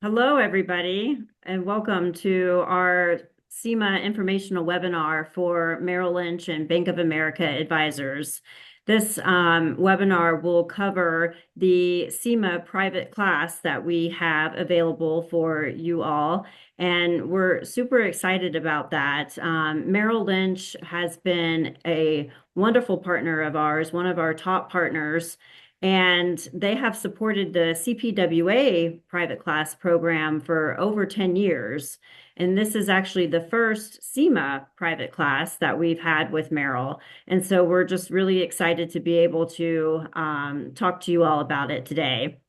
Hello, everybody, and welcome to our CIMA informational webinar for Merrill Lynch and Bank of America advisors. This webinar will cover the CIMA private class that we have available for you all, and we're super excited about that. Merrill Lynch has been a wonderful partner of ours, one of our top partners. And they have supported the CPWA private class program for over 10 years. And this is actually the first CIMA private class that we've had with Merrill. And so we're just really excited to be able to talk to you all about it today.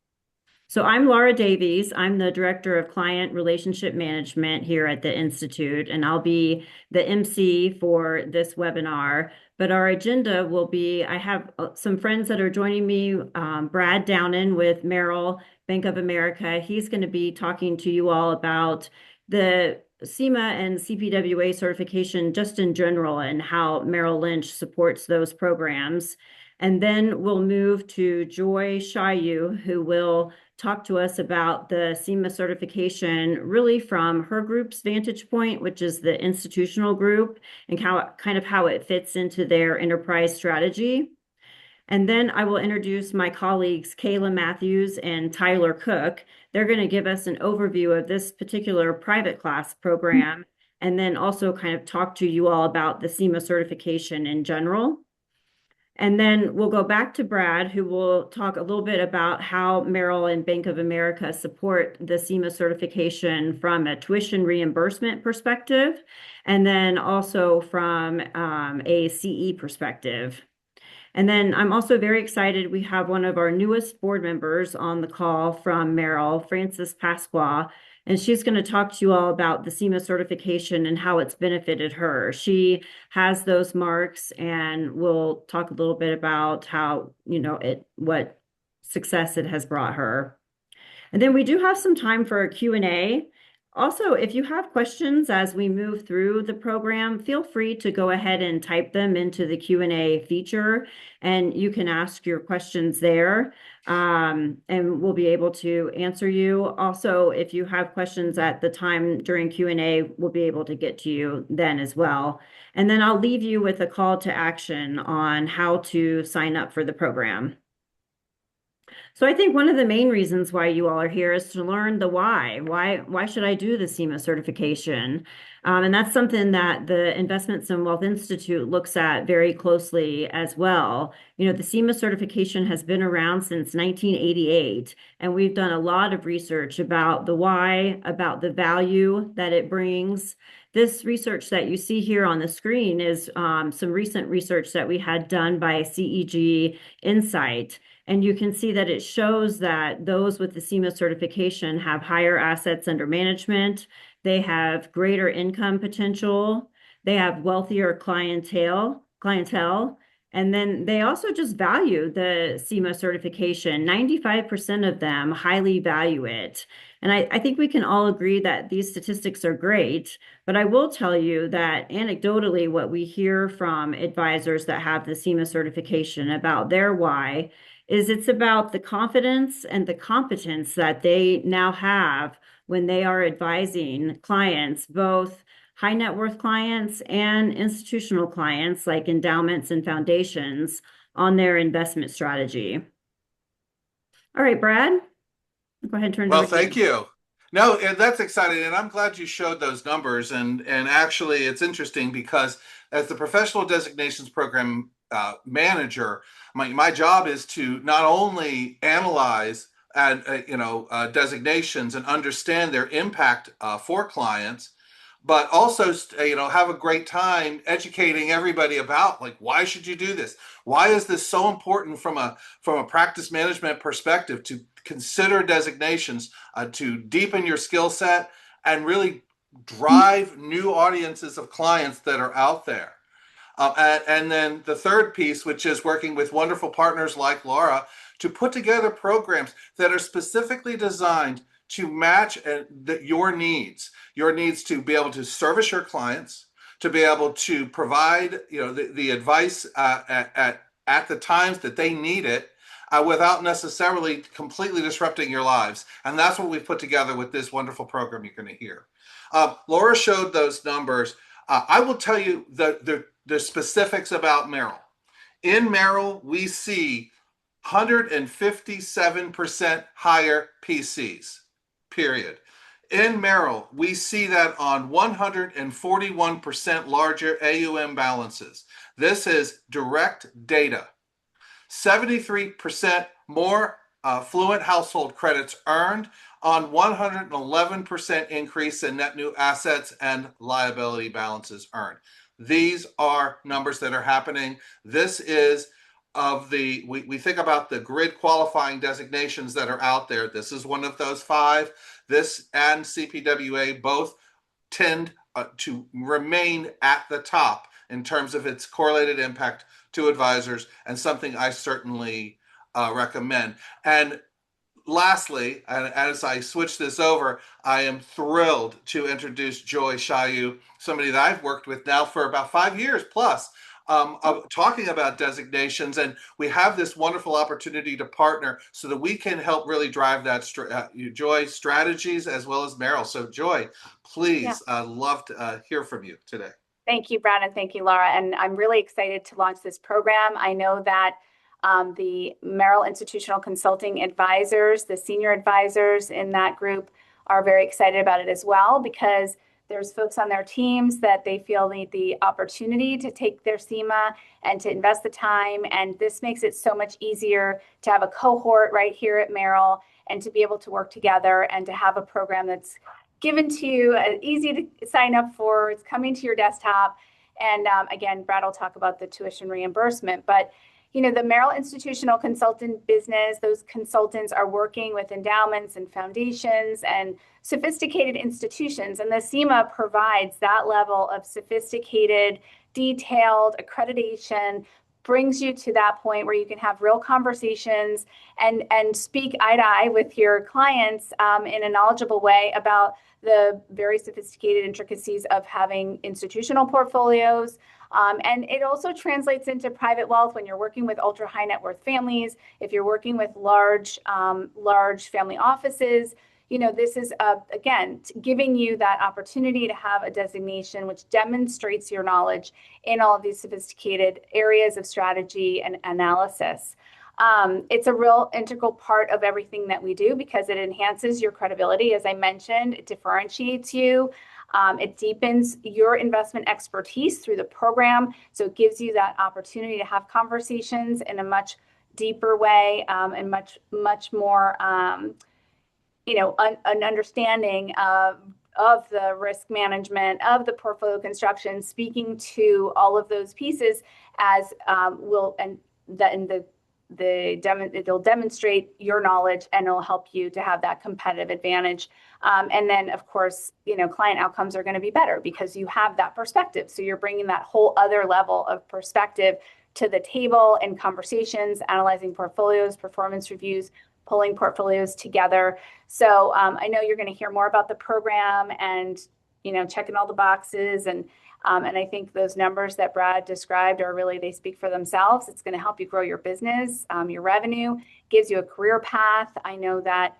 So I'm Laura Davies. I'm the Director of Client Relationship Management here at the Institute, and I'll be the MC for this webinar. But our agenda will be, I have some friends that are joining me, Brad Downen with Merrill, Bank of America. He's going to be talking to you all about the CIMA and CPWA certification just in general and how Merrill Lynch supports those programs. And then we'll move to Joy Shayu, who will talk to us about the CIMA certification really from her group's vantage point, which is the institutional group, and how it fits into their enterprise strategy. And then I will introduce my colleagues, Kayla Mathews and Tyler Cook. They're going to give us an overview of this particular private class program, and then also kind of talk to you all about the CIMA certification in general. And then we'll go back to Brad, who will talk a little bit about how Merrill and Bank of America support the CIMA certification from a tuition reimbursement perspective, and then also from a CE perspective. And then I'm also very excited. We have one of our newest board members on the call from Merrill, Frances Pasqua, and she's going to talk to you all about the CIMA certification and how it's benefited her. She has those marks, and we'll talk a little bit about how, what success it has brought her. And then we do have some time for a Q&A. Also, if you have questions as we move through the program, feel free to go ahead and type them into the Q&A feature, and you can ask your questions there, and we'll be able to answer you. Also, if you have questions at the time during Q&A, we'll be able to get to you then as well. And then I'll leave you with a call to action on how to sign up for the program. So I think one of the main reasons why you all are here is to learn the why. Why should I do the CIMA certification? And that's something that the Investments and Wealth Institute looks at very closely as well. The CIMA certification has been around since 1988, and we've done a lot of research about the why, about the value that it brings. This research that you see here on the screen is some recent research that we had done by CEG Insight. And you can see that it shows that those with the CIMA certification have higher assets under management, they have greater income potential, they have wealthier clientele, and then they also just value the CIMA certification. 95% of them highly value it. And I think we can all agree that these statistics are great, but I will tell you that anecdotally, what we hear from advisors that have the CIMA certification about their why is it's about the confidence and the competence that they now have when they are advising clients, both high net worth clients and institutional clients like endowments and foundations on their investment strategy. All right, Brad, go ahead and turn it Well, over to thank you. you. No, and that's exciting, and I'm glad you showed those numbers. And actually, it's interesting because as the professional designations program manager, my job is to not only analyze and designations and understand their impact for clients, but also have a great time educating everybody about, like, why should you do this? Why is this so important from a practice management perspective to consider designations, to deepen your skill set and really drive new audiences of clients that are out there. And then the third piece, which is working with wonderful partners like Laura to put together programs that are specifically designed to match your needs to be able to service your clients, to be able to provide the advice at the times that they need it, without necessarily completely disrupting your lives. And that's what we've put together with this wonderful program you're going to hear. Laura showed those numbers. I will tell you the specifics about Merrill. In Merrill, we see 157% higher PCs, period. In Merrill, we see that on 141% larger AUM balances. This is direct data. 73% more fluent household credits earned on 111% increase in net new assets and liability balances earned. These are numbers that are happening. This is we think about the grid qualifying designations that are out there. This is one of those five. This and CPWA both tend to remain at the top in terms of its correlated impact to advisors, and something I certainly recommend. And lastly, and as I switch this over, I am thrilled to introduce Joy Shayu, somebody that I've worked with now for about 5 years plus, talking about designations. And we have this wonderful opportunity to partner so that we can help really drive that Joy strategies as well as Merrill. So Joy, Yeah. please, love to hear from you today. Thank you, Brad, and thank you, Laura. And I'm really excited to launch this program. I know that the Merrill Institutional Consulting Advisors, the senior advisors in that group, are very excited about it as well, because there's folks on their teams that they feel need the opportunity to take their CIMA and to invest the time. And this makes it so much easier to have a cohort right here at Merrill and to be able to work together and to have a program that's given to you, easy to sign up for. It's coming to your desktop. And again, Brad will talk about the tuition reimbursement. But the Merrill Institutional Consultant business, those consultants are working with endowments and foundations and sophisticated institutions. And the CIMA provides that level of sophisticated, detailed accreditation, brings you to that point where you can have real conversations and speak eye to eye with your clients in a knowledgeable way about the very sophisticated intricacies of having institutional portfolios. And it also translates into private wealth when you're working with ultra high net worth families. If you're working with large family offices, this is, again, giving you that opportunity to have a designation which demonstrates your knowledge in all of these sophisticated areas of strategy and analysis. It's a real integral part of everything that we do because it enhances your credibility. As I mentioned, it differentiates you. It deepens your investment expertise through the program. So it gives you that opportunity to have conversations in a much deeper way and much more an understanding of the risk management, of the portfolio construction, speaking to all of those pieces as it'll demonstrate your knowledge and it'll help you to have that competitive advantage. And then, of course, client outcomes are going to be better because you have that perspective. So you're bringing that whole other level of perspective to the table in conversations, analyzing portfolios, performance reviews, pulling portfolios together. So I know you're going to hear more about the program and, checking all the boxes. And I think those numbers that Brad described they speak for themselves. It's going to help you grow your business, your revenue, gives you a career path. I know that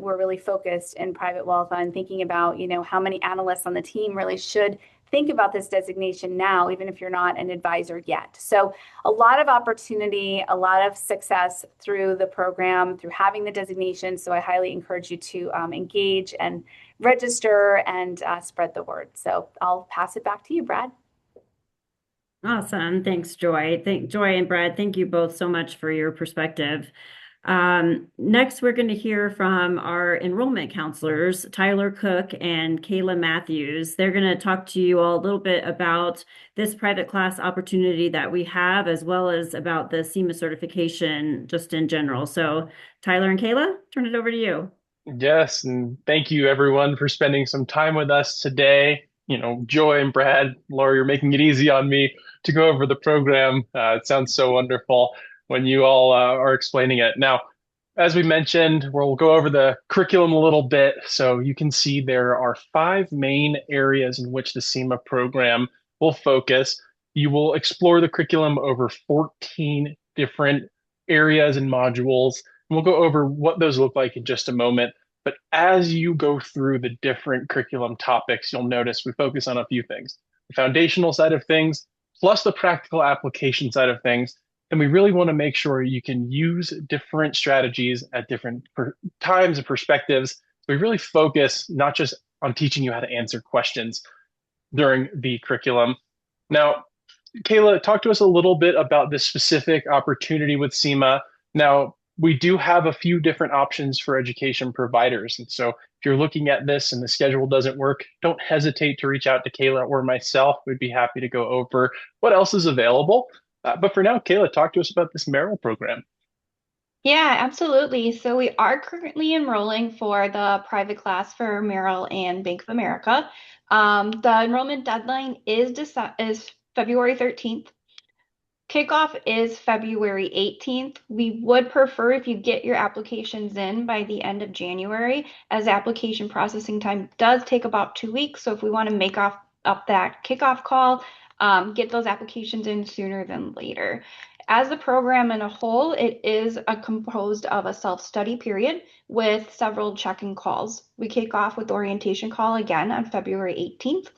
we're really focused in private wealth on thinking about, how many analysts on the team really should think about this designation now, even if you're not an advisor yet. So a lot of opportunity, a lot of success through the program, through having the designation. So I highly encourage you to engage and register and spread the word. So I'll pass it back to you, Brad. Awesome. Thanks, Joy. Joy and Brad, thank you both so much for your perspective. Next, we're going to hear from our enrollment counselors, Tyler Cook and Kayla Mathews. They're going to talk to you all a little bit about this private class opportunity that we have, as well as about the CIMA certification just in general. So Tyler and Kayla, turn it over to you. Yes, and thank you everyone for spending some time with us today. Joy and Brad, Laura, you're making it easy on me to go over the program. It sounds so wonderful when you all are explaining it. Now, as we mentioned, we'll go over the curriculum a little bit. So you can see there are 5 main areas in which the CIMA program will focus. You will explore the curriculum over 14 different areas and modules. And we'll go over what those look like in just a moment. But as you go through the different curriculum topics, you'll notice we focus on a few things: the foundational side of things, plus the practical application side of things. And we really want to make sure you can use different strategies at different times and perspectives. So we really focus not just on teaching you how to answer questions during the curriculum. Now, Kayla, talk to us a little bit about this specific opportunity with CIMA. Now, we do have a few different options for education providers. And so if you're looking at this and the schedule doesn't work, don't hesitate to reach out to Kayla or myself. We'd be happy to go over what else is available. But for now, Kayla, talk to us about this Merrill program. Yeah, absolutely. So we are currently enrolling for the private class for Merrill and Bank of America. The enrollment deadline is February 13th. Kickoff is February 18th. We would prefer if you get your applications in by the end of January, as application processing time does take about 2 weeks. So if we want to make up that kickoff call, get those applications in sooner than later. As a program in a whole, it is composed of a self-study period with several check-in calls. We kick off with orientation call again on February 18th.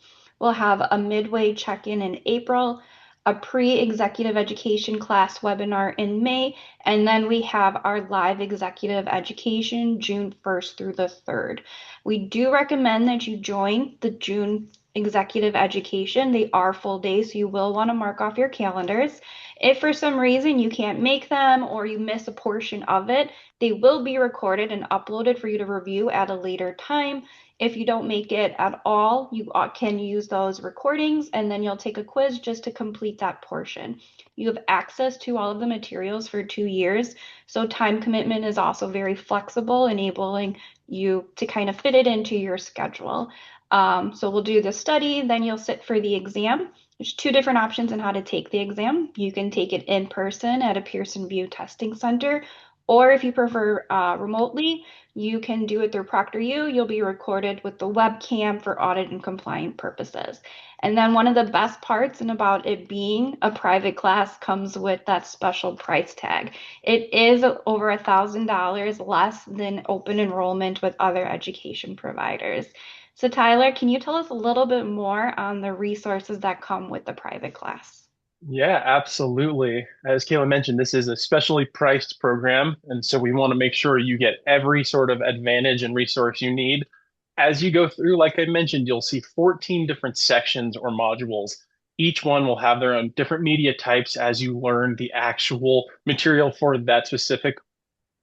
We'll have a midway check-in in April, a pre-executive education class webinar in May, and then we have our live executive education June 1st through the 3rd. We do recommend that you join the June executive education. They are full days, so you will want to mark off your calendars. If for some reason you can't make them or you miss a portion of it, they will be recorded and uploaded for you to review at a later time. If you don't make it at all, you can use those recordings and then you'll take a quiz just to complete that portion. You have access to all of the materials for 2 years, so time commitment is also very flexible, enabling you to kind of fit it into your schedule. So we'll do the study, then you'll sit for the exam. There's 2 different options on how to take the exam. You can take it in person at a Pearson VUE testing center, or if you prefer remotely, you can do it through ProctorU. You'll be recorded with the webcam for audit and compliance purposes. And then one of the best parts and about it being a private class comes with that special price tag. It is over $1,000 less than open enrollment with other education providers. So Tyler, can you tell us a little bit more on the resources that come with the private class? Yeah, absolutely. As Kayla mentioned, this is a specially priced program. And so we want to make sure you get every sort of advantage and resource you need. As you go through, like I mentioned, you'll see 14 different sections or modules. Each one will have their own different media types as you learn the actual material for that specific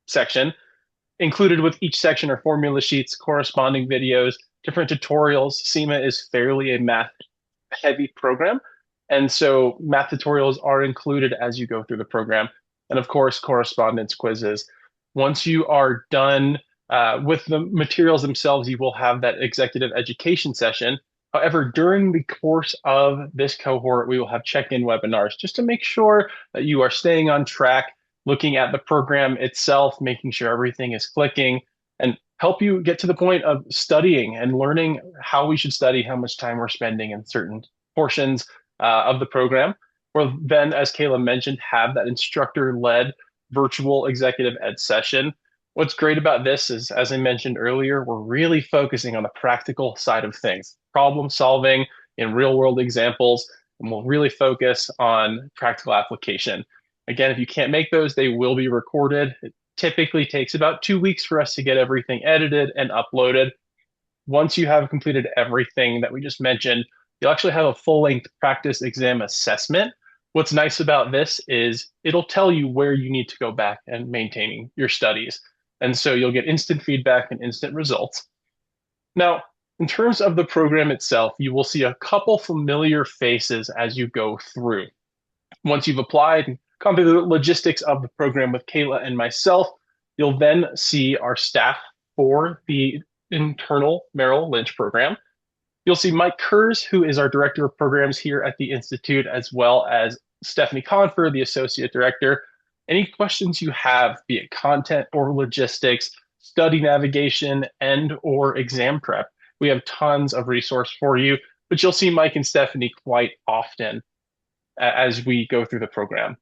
section. Included with each section are formula sheets, corresponding videos, different tutorials. CIMA is fairly a math heavy program. And so math tutorials are included as you go through the program. And of course, correspondence quizzes. Once you are done with the materials themselves, you will have that executive education session. However, during the course of this cohort, we will have check-in webinars just to make sure that you are staying on track, looking at the program itself, making sure everything is clicking, and help you get to the point of studying and learning how we should study, how much time we're spending in certain portions of the program. We'll then, as Kayla mentioned, have that instructor-led virtual executive ed session. What's great about this is, as I mentioned earlier, we're really focusing on the practical side of things, problem solving in real-world examples, and we'll really focus on practical application. Again, if you can't make those, they will be recorded. It typically takes about 2 weeks for us to get everything edited and uploaded. Once you have completed everything that we just mentioned, you'll actually have a full-length practice exam assessment. What's nice about this is it'll tell you where you need to go back and maintaining your studies. And so you'll get instant feedback and instant results. Now, in terms of the program itself, you will see a couple familiar faces as you go through. Once you've applied and gone through the logistics of the program with Kayla and myself, you'll then see our staff for the internal Merrill Lynch program. You'll see Mike Kurz, who is our director of programs here at the Institute, as well as Stephanie Confer, the associate director. Any questions you have, be it content or logistics, study navigation, and or exam prep, we have tons of resource for you, but you'll see Mike and Stephanie quite often as we go through the program.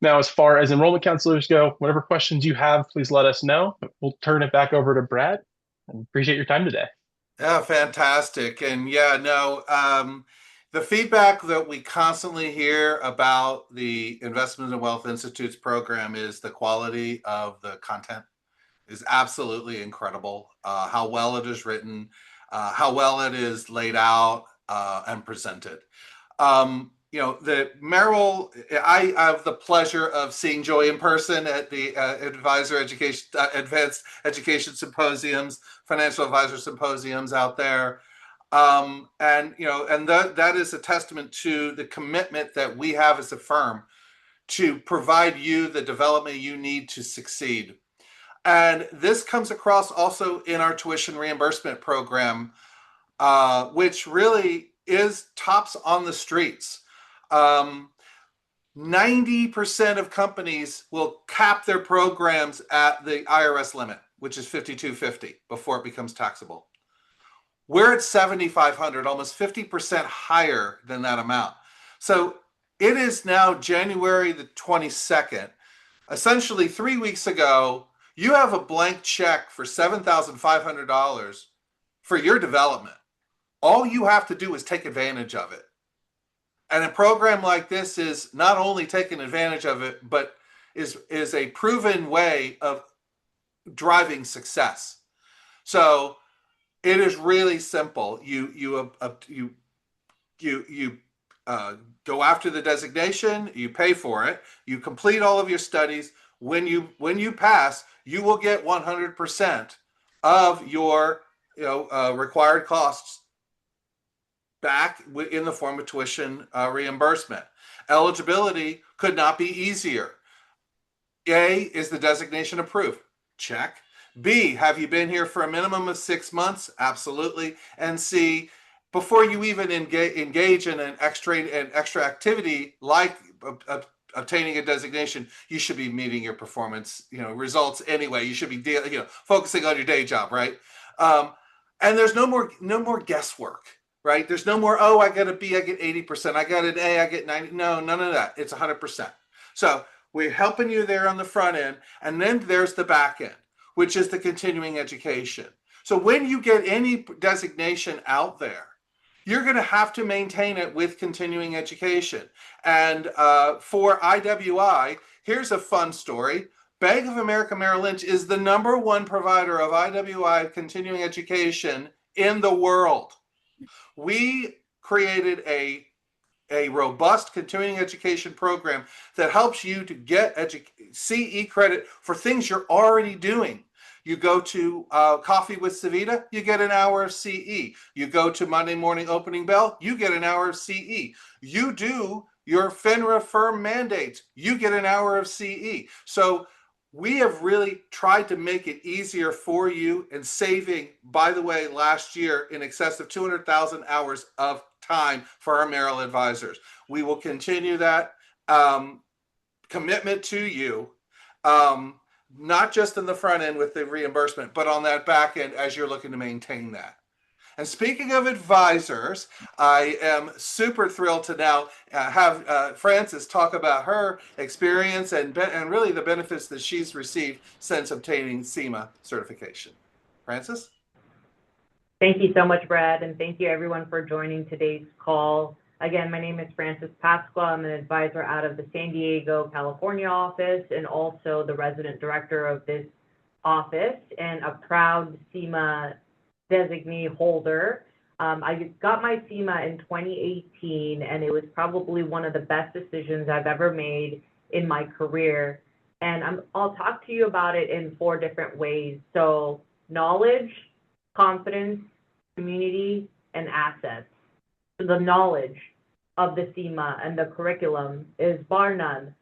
Now, as far as enrollment counselors go, whatever questions you have, please let us know. We'll turn it back over to Brad and appreciate your time today. Yeah, fantastic. And yeah, no, the feedback that we constantly hear about the Investment and Wealth Institute's program is the quality of the content is absolutely incredible. How well it is written, how well it is laid out and presented. The Merrill, I have the pleasure of seeing Joy in person at the Advanced Education Symposiums, Financial Advisor Symposiums out there. That is a testament to the commitment that we have as a firm to provide you the development you need to succeed. And this comes across also in our tuition reimbursement program, which really is tops on the streets. 90% of companies will cap their programs at the IRS limit, which is $5,250 before it becomes taxable. We're at $7,500, almost 50% higher than that amount. So it is now January the 22nd. Essentially 3 weeks ago, you have a blank check for $7,500 for your development. All you have to do is take advantage of it. And a program like this is not only taking advantage of it, but is a proven way of driving success. So it is really simple. You go after the designation, you pay for it, you complete all of your studies. When you pass, you will get 100% of your required costs back in the form of tuition reimbursement. Eligibility could not be easier. A, is the designation approved? Check. B, have you been here for a minimum of 6 months? Absolutely. And C, before you even engage in an extra activity like obtaining a designation, you should be meeting your performance results anyway. You should be focusing on your day job, right? And there's no more guesswork. Right? There's no more, I got a B, I get 80%. I got an A, I get 90. No, none of that. It's 100%. So we're helping you there on the front end. And then there's the back end, which is the continuing education. So when you get any designation out there, you're going to have to maintain it with continuing education. And for IWI, here's a fun story. Bank of America Merrill Lynch is the #1 provider of IWI continuing education in the world. We created a robust continuing education program that helps you to get CE credit for things you're already doing. You go to Coffee with Savita, you get an hour of CE. You go to Monday Morning Opening Bell, you get an hour of CE. You do your FINRA firm mandates, you get an hour of CE. So we have really tried to make it easier for you and saving, by the way, last year in excess of 200,000 hours of time for our Merrill advisors. We will continue that commitment to you, not just in the front end with the reimbursement, but on that back end as you're looking to maintain that. And speaking of advisors, I am super thrilled to now have Frances talk about her experience and really the benefits that she's received since obtaining CIMA certification. Frances? Thank you so much, Brad, and thank you everyone for joining today's call. Again, my name is Frances Pasqua. I'm an advisor out of the San Diego, California office and also the resident director of this office and a proud CIMA designee holder. I got my CIMA in 2018, and it was probably one of the best decisions I've ever made in my career. And I'll talk to you about it in 4 different ways. So knowledge, confidence, community, and assets. So the knowledge of the CIMA and the curriculum is bar none.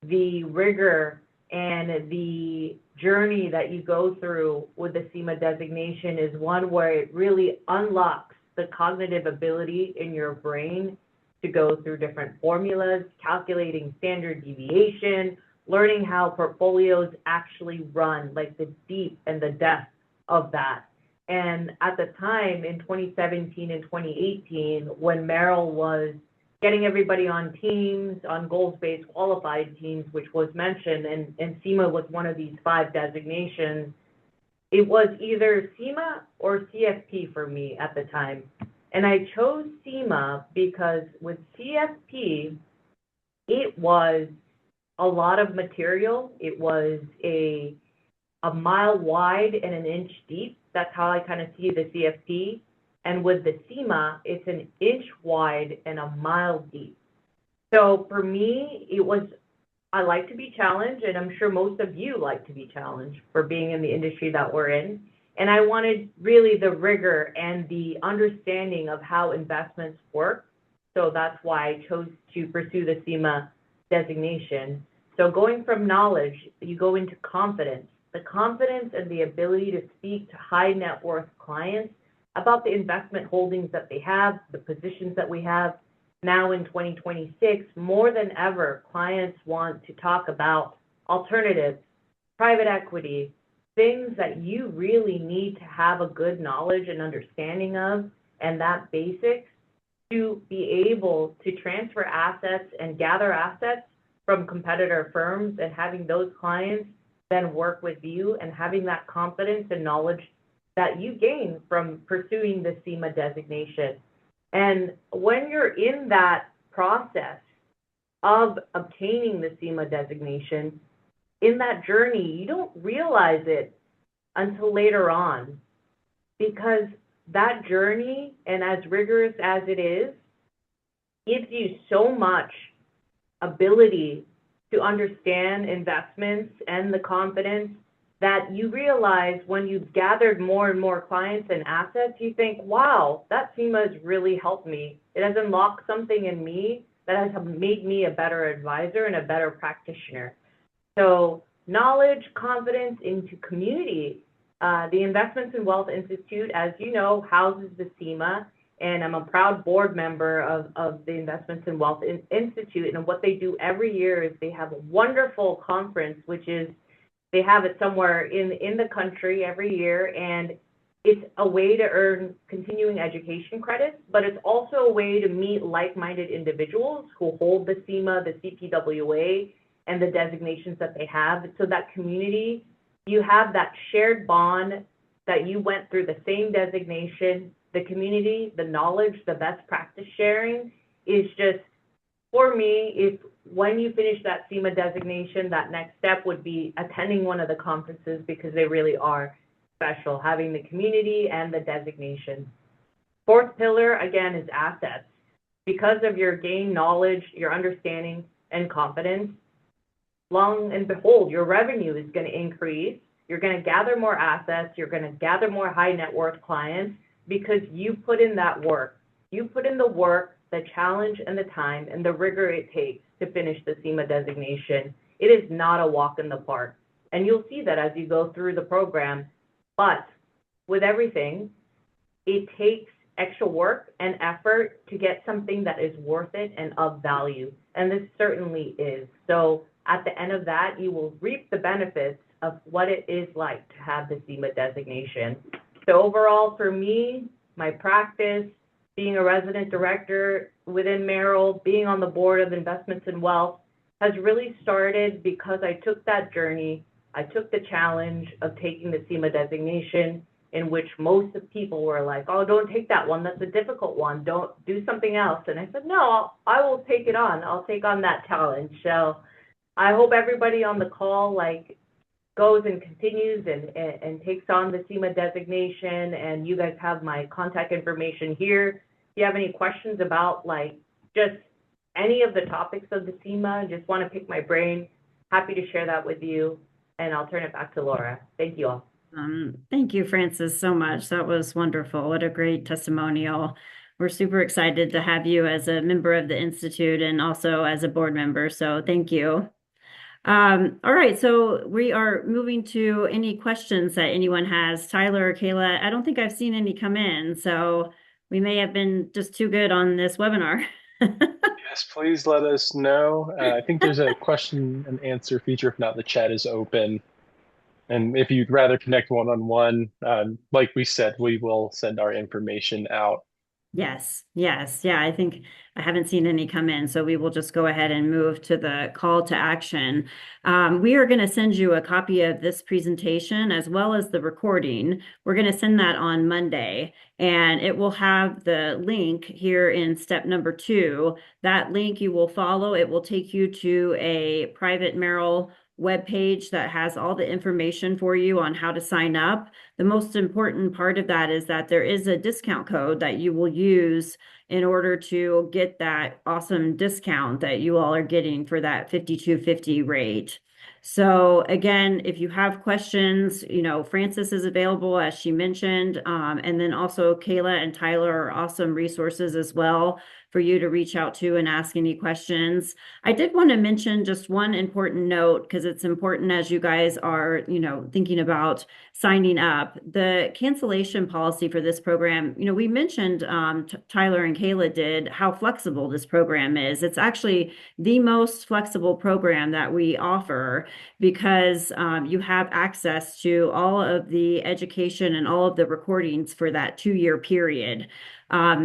The rigor and the journey that you go through with the CIMA designation is one where it really unlocks the cognitive ability in your brain to go through different formulas, calculating standard deviation, learning how portfolios actually run, like the deep and the depth of that. And at the time in 2017 and 2018, when Merrill was getting everybody on teams, on goals-based qualified teams, which was mentioned, and CIMA was one of these 5 designations. It was either CIMA or CFP for me at the time. And I chose CIMA because with CFP, it was a lot of material. It was a mile wide and an inch deep. That's how I kind of see the CFP. And with the CIMA, it's an inch wide and a mile deep. So for me, I like to be challenged, and I'm sure most of you like to be challenged for being in the industry that we're in. And I wanted really the rigor and the understanding of how investments work. So that's why I chose to pursue the CIMA designation. So going from knowledge, you go into confidence. The confidence and the ability to speak to high net worth clients about the investment holdings that they have, the positions that we have. Now in 2026, more than ever, clients want to talk about alternatives, private equity, things that you really need to have a good knowledge and understanding of, and that basics to be able to transfer assets and gather assets from competitor firms, and having those clients then work with you and having that confidence and knowledge that you gain from pursuing the CIMA designation. And when you're in that process of obtaining the CIMA designation, in that journey, you don't realize it until later on, because that journey, and as rigorous as it is, gives you so much ability to understand investments and the confidence that you realize when you've gathered more and more clients and assets, you think, wow, that CIMA has really helped me. It has unlocked something in me that has made me a better advisor and a better practitioner. So knowledge, confidence into community. The Investments in Wealth Institute, as you know, houses the CIMA, and I'm a proud board member of the Investments in Wealth Institute. And what they do every year is they have a wonderful conference, which is they have it somewhere in the country every year, and it's a way to earn continuing education credits, but it's also a way to meet like-minded individuals who hold the CIMA, the CPWA, and the designations that they have. So that community, you have that shared bond that you went through the same designation. The community, the knowledge, the best practice sharing is just, for me, if when you finish that CIMA designation, that next step would be attending one of the conferences, because they really are special, having the community and the designation. 4th pillar, again, is assets. Because of your gained knowledge, your understanding, and confidence, long and behold, your revenue is going to increase. You're going to gather more assets. You're going to gather more high net worth clients, because you put in that work. You put in the work, the challenge, and the time, and the rigor it takes to finish the CIMA designation. It is not a walk in the park. And you'll see that as you go through the program. But with everything, it takes extra work and effort to get something that is worth it and of value. And this certainly is. So at the end of that, you will reap the benefits of what it is like to have the CIMA designation. So overall, for me, my practice, being a resident director within Merrill, being on the board of Investments in Wealth, has really started because I took that journey. I took the challenge of taking the CIMA designation, in which most of people were like, oh, don't take that one. That's a difficult one. Don't do something else. And I said, no, I will take it on. I'll take on that challenge. So I hope everybody on the call goes and continues and takes on the CIMA designation. And you guys have my contact information here. If you have any questions about just any of the topics of the CIMA, just want to pick my brain, happy to share that with you. And I'll turn it back to Laura. Thank you all. Thank you, Frances, so much. That was wonderful. What a great testimonial. We're super excited to have you as a member of the Institute and also as a board member. So thank you. All right, so we are moving to any questions that anyone has. Tyler or Kayla, I don't think I've seen any come in, so we may have been just too good on this webinar. Yes, please let us know. I think there's a question and answer feature. If not, the chat is open. And if you'd rather connect one-on-one, like we said, we will send our information out Yes, yes. Yeah, I think I haven't seen any come in, so we will just go ahead and move to the call to action. We are going to send you a copy of this presentation as well as the recording. We're going to send that on Monday, and it will have the link here in step number 2. That link you will follow. It will take you to a private Merrill webpage that has all the information for you on how to sign up. The most important part of that is that there is a discount code that you will use in order to get that awesome discount that you all are getting for that 5250 rate. So again, if you have questions, Frances is available as she mentioned, and then also Kayla and Tyler are awesome resources as well for you to reach out to and ask any questions. I did want to mention just one important note because it's important as you guys are, thinking about signing up. The cancellation policy for this program, we mentioned, Tyler and Kayla did, how flexible this program is. It's actually the most flexible program that we offer because you have access to all of the education and all of the recordings for that 2-year period.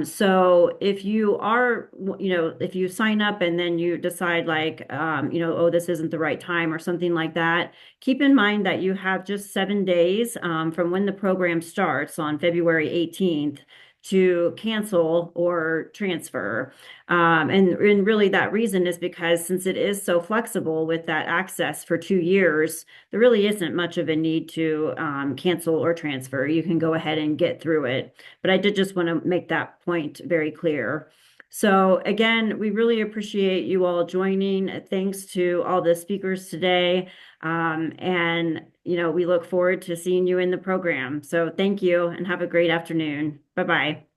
So if you are, if you sign up and then you decide like, oh, this isn't the right time or something like that, keep in mind that you have just 7 days from when the program starts on February 18th to cancel or transfer. And really that reason is because since it is so flexible with that access for 2 years, there really isn't much of a need to cancel or transfer. You can go ahead and get through it. But I did just want to make that point very clear. So again, we really appreciate you all joining. Thanks to all the speakers today. And, we look forward to seeing you in the program. So thank you and have a great afternoon. Bye-bye.